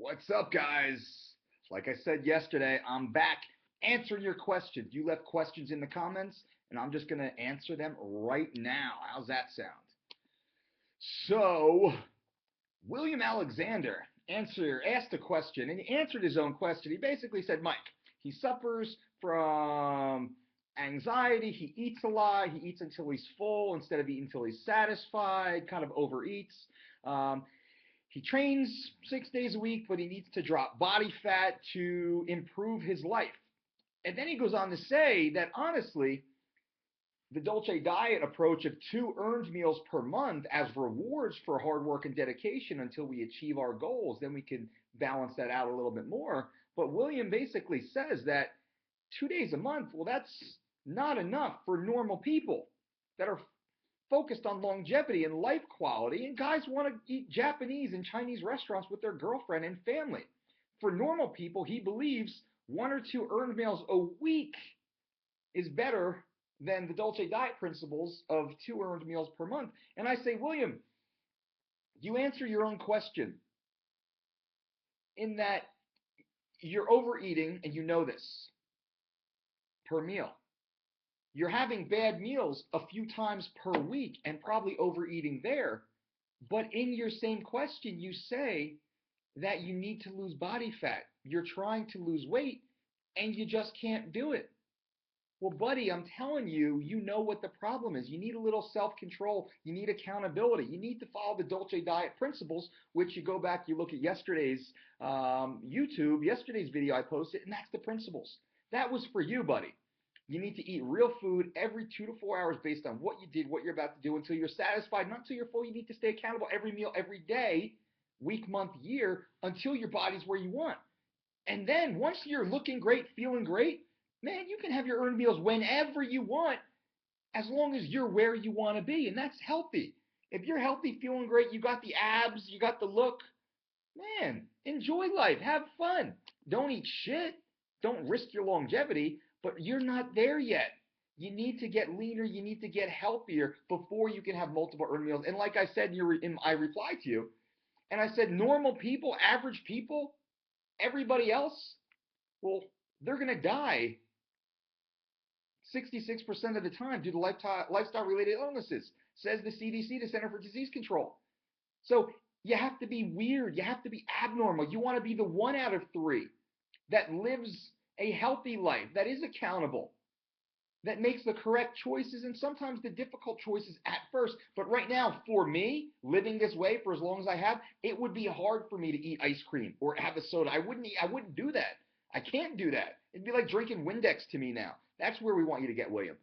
What's up, guys? Like I said yesterday, I'm back answering your questions. You left questions in the comments, and I'm just going to answer them right now. How's that sound? So, William Alexander asked a question, and he answered his own question. He basically said, Mike, he suffers from anxiety. He eats a lot. He eats until he's full instead of eating until he's satisfied, kind of overeats. Um, he trains 6 days a week, but he needs to drop body fat to improve his life. And then he goes on to say that honestly, the Dolce Diet approach of 2 earned meals per month as rewards for hard work and dedication until we achieve our goals, then we can balance that out a little bit more. But William basically says that 2 days a month, well, that's not enough for normal people that are focused on longevity and life quality, and guys want to eat Japanese and Chinese restaurants with their girlfriend and family. For normal people, he believes 1 or 2 earned meals a week is better than the Dolce Diet principles of 2 earned meals per month. And I say, William, you answer your own question in that you're overeating, and you know this, per meal. You're having bad meals a few times per week and probably overeating there. But in your same question, you say that you need to lose body fat. You're trying to lose weight and you just can't do it. Well, buddy, I'm telling you, you know what the problem is. You need a little self-control. You need accountability. You need to follow the Dolce Diet principles, which you go back, you look at yesterday's yesterday's video I posted, and that's the principles. That was for you, buddy. You need to eat real food every 2 to 4 hours based on what you did, what you're about to do until you're satisfied, not until you're full. You need to stay accountable every meal, every day, week, month, year, until your body's where you want. And then once you're looking great, feeling great, man, you can have your earned meals whenever you want, as long as you're where you want to be. And that's healthy. If you're healthy, feeling great, you got the abs, you got the look, man, enjoy life, have fun. Don't eat shit. Don't risk your longevity, but you're not there yet. You need to get leaner, you need to get healthier before you can have multiple earned meals. And like I said, I replied to you, and I said normal people, average people, everybody else, well, they're going to die 66% of the time due to lifestyle-related illnesses, says the CDC, the Center for Disease Control. So you have to be weird. You have to be abnormal. You want to be the 1 out of 3 that lives a healthy life, that is accountable, that makes the correct choices and sometimes the difficult choices at first. But right now, for me, living this way for as long as I have, it would be hard for me to eat ice cream or have a soda. I wouldn't do that. I can't do that. It'd be like drinking Windex to me now. That's where we want you to get, William.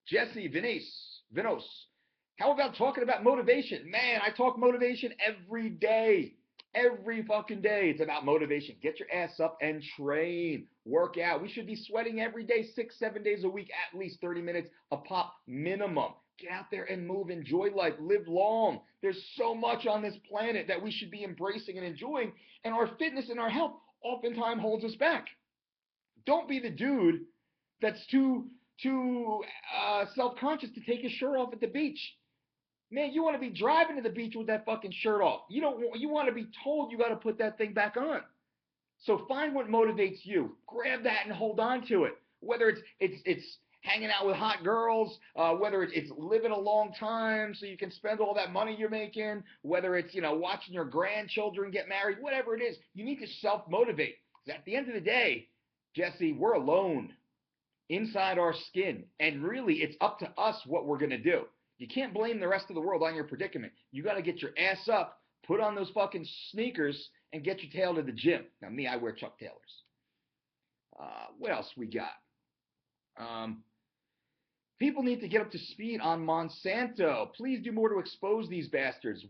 Jesse Vinos. How about talking about motivation? Man, I talk motivation every day. Every fucking day. It's about motivation. Get your ass up and train. Work out. We should be sweating every day, 6, 7 days a week, at least 30 minutes a pop minimum. Get out there and move. Enjoy life. Live long. There's so much on this planet that we should be embracing and enjoying, and our fitness and our health oftentimes holds us back. Don't be the dude that's too self-conscious to take his shirt off at the beach. Man, you want to be driving to the beach with that fucking shirt off. You want to be told you got to put that thing back on. So find what motivates you. Grab that and hold on to it. Whether it's hanging out with hot girls, whether it's living a long time so you can spend all that money you're making, whether it's watching your grandchildren get married, whatever it is, you need to self-motivate. Because at the end of the day, Jesse, we're alone inside our skin, and really it's up to us what we're going to do. You can't blame the rest of the world on your predicament. You got to get your ass up, put on those fucking sneakers, and get your tail to the gym. Now, me, I wear Chuck Taylors. What else we got? People need to get up to speed on Monsanto. Please do more to expose these bastards.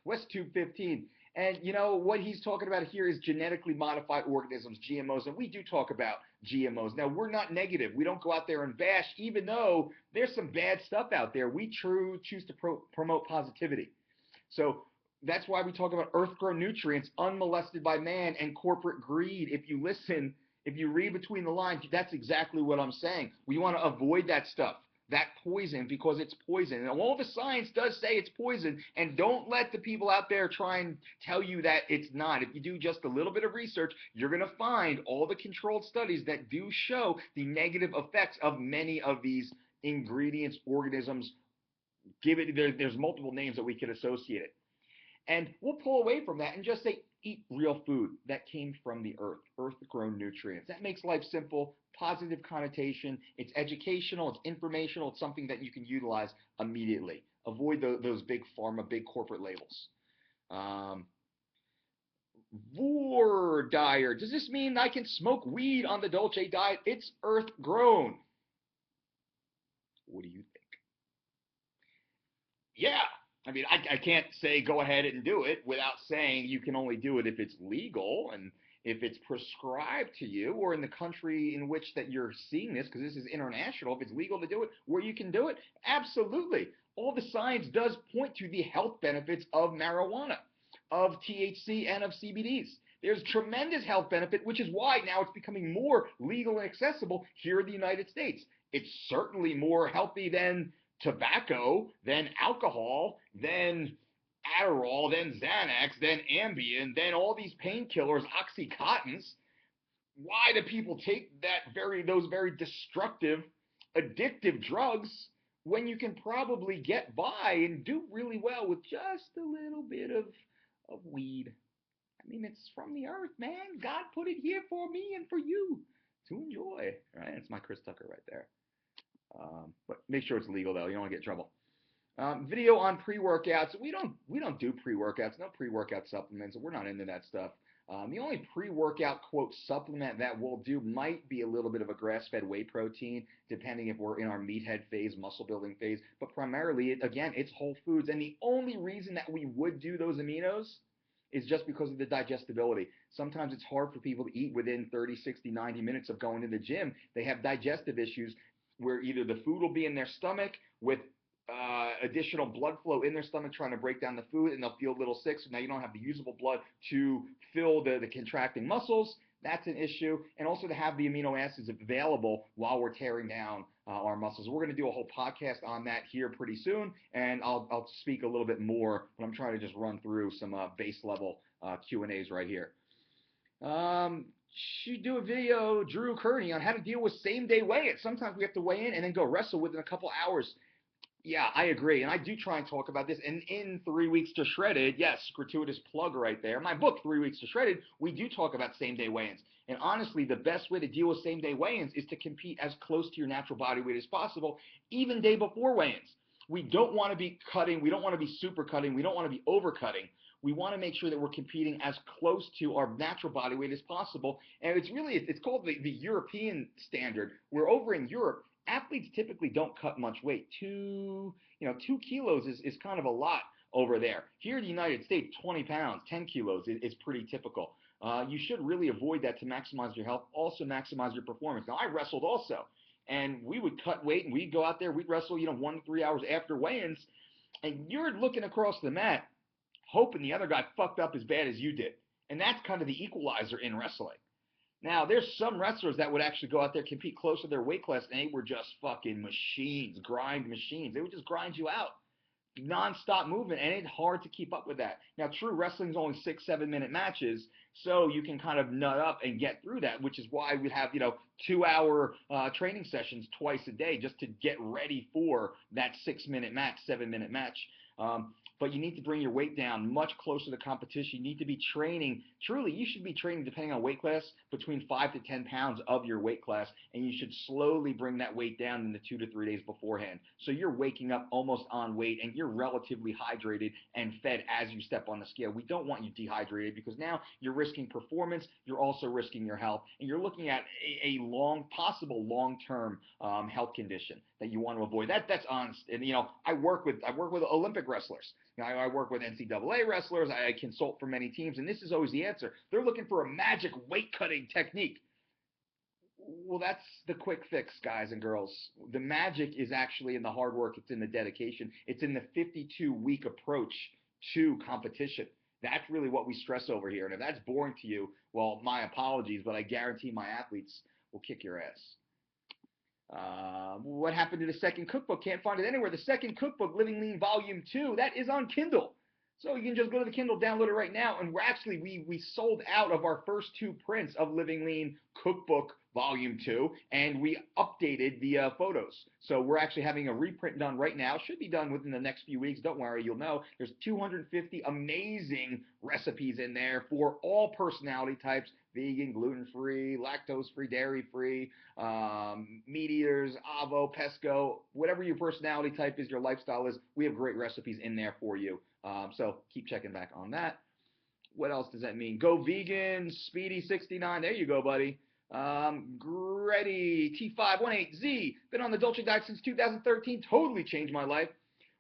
WestTube 15. And what he's talking about here is genetically modified organisms, GMOs, and we do talk about GMOs. Now, we're not negative. We don't go out there and bash, even though there's some bad stuff out there. We choose to promote positivity. So that's why we talk about earth-grown nutrients unmolested by man and corporate greed. If you read between the lines, that's exactly what I'm saying. We want to avoid that stuff. that poison because it's poison. And all the science does say it's poison. And don't let the people out there try and tell you that it's not. If you do just a little bit of research, you're going to find all the controlled studies that do show the negative effects of many of these ingredients, organisms. There's multiple names that we could associate it. And we'll pull away from that and just say, eat real food that came from the earth, earth-grown nutrients. That makes life simple, positive connotation. It's educational, it's informational, it's something that you can utilize immediately. Avoid those big pharma, big corporate labels. Um, Vor Dyer, does this mean I can smoke weed on the Dolce Diet? It's earth-grown. What do you think? Yeah. I mean, I can't say go ahead and do it without saying you can only do it if it's legal and if it's prescribed to you, or in the country in which that you're seeing this, because this is international. If it's legal to do it where you can do it, absolutely. All the science does point to the health benefits of marijuana, of THC, and of CBDs. There's tremendous health benefit, which is why now it's becoming more legal and accessible here in the United States. It's certainly more healthy than tobacco, then alcohol, then Adderall, then Xanax, then Ambien, then all these painkillers, Oxycontins. Why do people take those very destructive, addictive drugs when you can probably get by and do really well with just a little bit of weed? I mean, it's from the earth, man. God put it here for me and for you to enjoy. Right? It's my Chris Tucker right there. But make sure it's legal though. You don't want to get in trouble. Video on pre-workouts. We don't do pre-workouts. No pre-workout supplements. We're not into that stuff. The only pre-workout quote supplement that we'll do might be a little bit of a grass-fed whey protein, depending if we're in our meathead phase, muscle building phase. But primarily, again, it's whole foods. And the only reason that we would do those aminos is just because of the digestibility. Sometimes it's hard for people to eat within 30, 60, 90 minutes of going to the gym. They have digestive issues where either the food will be in their stomach with additional blood flow in their stomach trying to break down the food, and they'll feel a little sick. So now you don't have the usable blood to fill the contracting muscles. That's an issue. And also to have the amino acids available while we're tearing down our muscles. We're going to do a whole podcast on that here pretty soon, and I'll speak a little bit more, but I'm trying to just run through some base level Q&As right here. Should do a video, Drew Kearney, on how to deal with same-day weigh-in. Sometimes we have to weigh in and then go wrestle within a couple hours. Yeah, I agree. And I do try and talk about this. And in 3 Weeks to Shredded, yes, gratuitous plug right there. My book, 3 Weeks to Shredded, we do talk about same-day weigh-ins. And honestly, the best way to deal with same-day weigh-ins is to compete as close to your natural body weight as possible, even day before weigh-ins. We don't want to be cutting. We don't want to be super cutting. We don't want to be overcutting. We want to make sure that we're competing as close to our natural body weight as possible. And it's called the European standard, where over in Europe, athletes typically don't cut much weight. 2 kilos is kind of a lot over there. Here in the United States, 20 pounds, 10 kilos is pretty typical. You should really avoid that to maximize your health, also maximize your performance. Now, I wrestled also, and we would cut weight, and we'd go out there, we'd wrestle, 1 to 3 hours after weigh-ins, and you're looking across the mat, hoping the other guy fucked up as bad as you did. And that's kind of the equalizer in wrestling. Now, there's some wrestlers that would actually go out there, compete close to their weight class, and they were just fucking machines, grind machines. They would just grind you out. Non-stop movement, and it's hard to keep up with that. Now, true wrestling's only 6-7 minute matches, so you can kind of nut up and get through that, which is why we have 2-hour training sessions twice a day just to get ready for that 6-minute match, 7-minute match. But you need to bring your weight down much closer to competition. You need to be training. Truly, you should be training, depending on weight class, between 5 to 10 pounds of your weight class, and you should slowly bring that weight down in the 2 to 3 days beforehand. So you're waking up almost on weight, and you're relatively hydrated and fed as you step on the scale. We don't want you dehydrated, because now you're risking performance, you're also risking your health, and you're looking at a possible long-term health condition that you want to avoid. That's honest. And I work with Olympic wrestlers. I work with NCAA wrestlers. I consult for many teams, and this is always the answer. They're looking for a magic weight-cutting technique. Well, that's the quick fix, guys and girls. The magic is actually in the hard work. It's in the dedication. It's in the 52-week approach to competition. That's really what we stress over here. And if that's boring to you, well, my apologies, but I guarantee my athletes will kick your ass. What happened to the second cookbook? Can't find it anywhere. The second cookbook, Living Lean Volume 2, that is on Kindle. So you can just go to the Kindle, download it right now. And we sold out of our first two prints of Living Lean Cookbook Volume 2, and we updated the photos. So we're actually having a reprint done right now. Should be done within the next few weeks. Don't worry, you'll know. There's 250 amazing recipes in there for all personality types: vegan, gluten-free, lactose-free, dairy-free, meat eaters, avo, pesco, whatever your personality type is, your lifestyle is. We have great recipes in there for you. So keep checking back on that. What else does that mean? Go vegan, Speedy69. There you go, buddy. Gretty T518Z. Been on the Dolce Diet since 2013. Totally changed my life.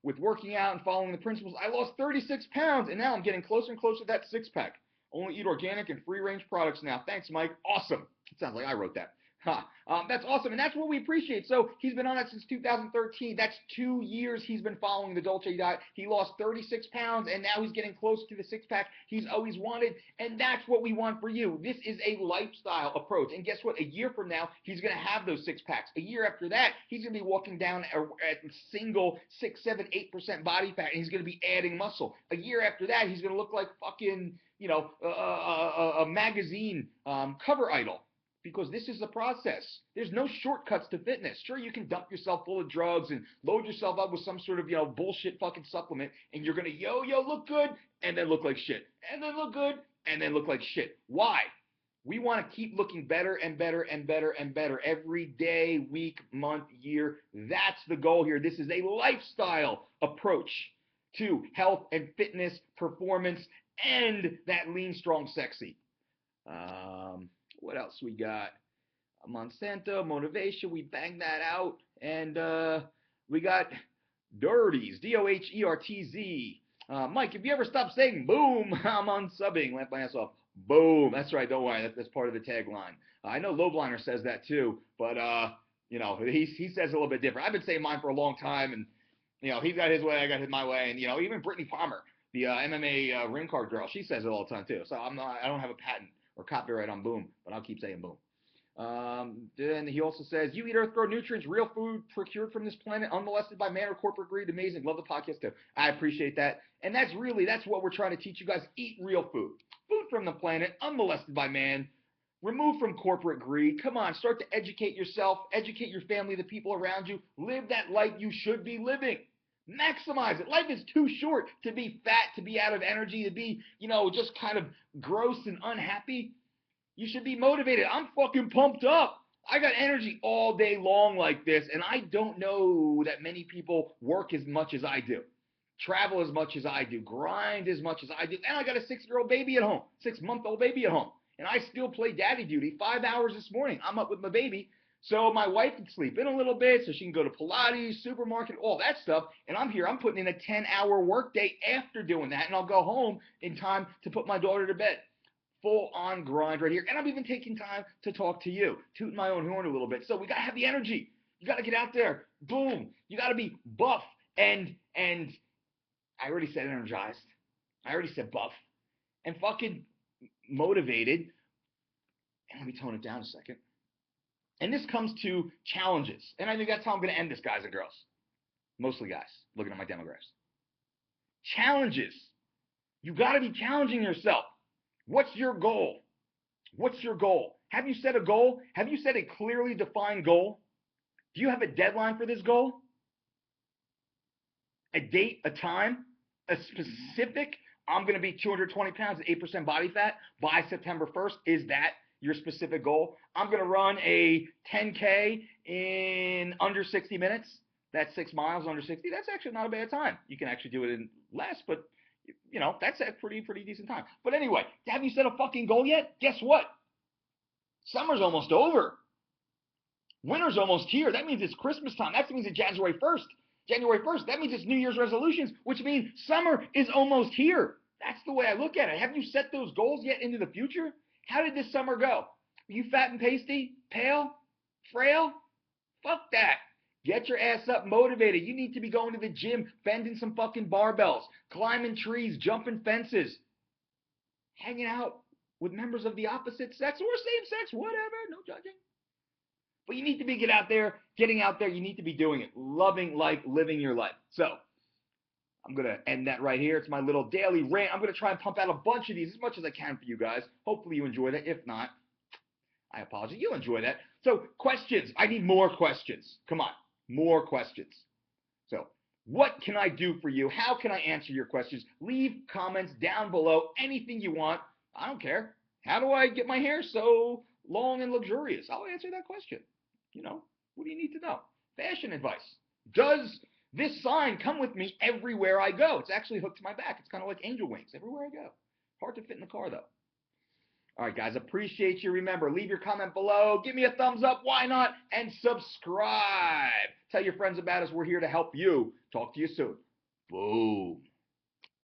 With working out and following the principles, I lost 36 pounds, and now I'm getting closer and closer to that six-pack. Only eat organic and free-range products now. Thanks, Mike. Awesome. It sounds like I wrote that. That's awesome, and that's what we appreciate. So he's been on it since 2013. That's 2 years he's been following the Dolce Diet. He lost 36 pounds, and now he's getting close to the six-pack he's always wanted, and that's what we want for you. This is a lifestyle approach, and guess what? A year from now, he's going to have those six-packs. A year after that, he's going to be walking down at single 6, 7, 8% body fat, and he's going to be adding muscle. A year after that, he's going to look like fucking, a magazine cover idol. Because this is the process. There's no shortcuts to fitness. Sure, you can dump yourself full of drugs and load yourself up with some sort of, bullshit fucking supplement, and you're going to look good, and then look like shit. And then look good, and then look like shit. Why? We want to keep looking better and better and better and better every day, week, month, year. That's the goal here. This is a lifestyle approach to health and fitness, performance, and that lean, strong, sexy. What else we got? Monsanto, motivation, we banged that out. And we got Dirties, Dohertz. Mike, if you ever stop saying boom, I'm unsubbing. Laugh my ass off. Boom. That's right, don't worry. That's part of the tagline. I know Lowbliner says that too, but he says it a little bit different. I've been saying mine for a long time, and he's got his way, I got my way, and even Brittany Palmer, the MMA ring card girl, she says it all the time too. So I don't have a patent or copyright on boom, but I'll keep saying boom. Then he also says, you eat earth grow nutrients, real food procured from this planet, unmolested by man or corporate greed. Amazing. Love the podcast too. I appreciate that. And that's what we're trying to teach you guys. Eat real food. Food from the planet, unmolested by man, removed from corporate greed. Come on, start to educate yourself, educate your family, the people around you. Live that life you should be living. Maximize it. Life is too short to be fat, to be out of energy, to be, just kind of gross and unhappy. You should be motivated. I'm fucking pumped up. I got energy all day long like this, and I don't know that many people work as much as I do, travel as much as I do, grind as much as I do, and I got a 6-year-old baby at home, 6-month-old baby at home, and I still play daddy duty 5 hours this morning. I'm up with my baby, so my wife can sleep in a little bit, so she can go to Pilates, supermarket, all that stuff, and I'm here. I'm putting in a 10-hour workday after doing that, and I'll go home in time to put my daughter to bed. Full-on grind right here, and I'm even taking time to talk to you, tooting my own horn a little bit. So we got to have the energy. You got to get out there. Boom. You got to be buff, and I already said energized. I already said buff, and fucking motivated. And let me tone it down a second. And this comes to challenges. And I think that's how I'm going to end this, guys and girls. Mostly guys, looking at my demographics. Challenges. You got to be challenging yourself. What's your goal? What's your goal? Have you set a goal? Have you set a clearly defined goal? Do you have a deadline for this goal? A date, a time, a specific, I'm going to be 220 pounds at 8% body fat by September 1st. Is that your specific goal? I'm going to run a 10K in under 60 minutes. That's 6 miles under 60. That's actually not a bad time. You can actually do it in less, but that's a pretty decent time. But anyway, have you set a fucking goal yet? Guess what? Summer's almost over. Winter's almost here. That means it's Christmas time. That means it's January 1st. January 1st, that means it's New Year's resolutions, which means summer is almost here. That's the way I look at it. Have you set those goals yet into the future? How did this summer go? Are you fat and pasty? Pale? Frail? Fuck that. Get your ass up, motivated. You need to be going to the gym, bending some fucking barbells, climbing trees, jumping fences, hanging out with members of the opposite sex or same sex, whatever, no judging. But you need to be getting out there. You need to be doing it, loving life, living your life. So I'm going to end that right here. It's my little daily rant. I'm going to try and pump out a bunch of these as much as I can for you guys. Hopefully you enjoy that. If not, I apologize. You'll enjoy that. So questions. I need more questions. Come on, more questions. So what can I do for you? How can I answer your questions? Leave comments down below. Anything you want. I don't care. How do I get my hair so long and luxurious? I'll answer that question. What do you need to know? Fashion advice. Does this sign come with me everywhere I go? It's actually hooked to my back. It's kind of like angel wings everywhere I go. Hard to fit in the car, though. All right, guys, appreciate you. Remember, leave your comment below. Give me a thumbs up. Why not? And subscribe. Tell your friends about us. We're here to help you. Talk to you soon. Boom.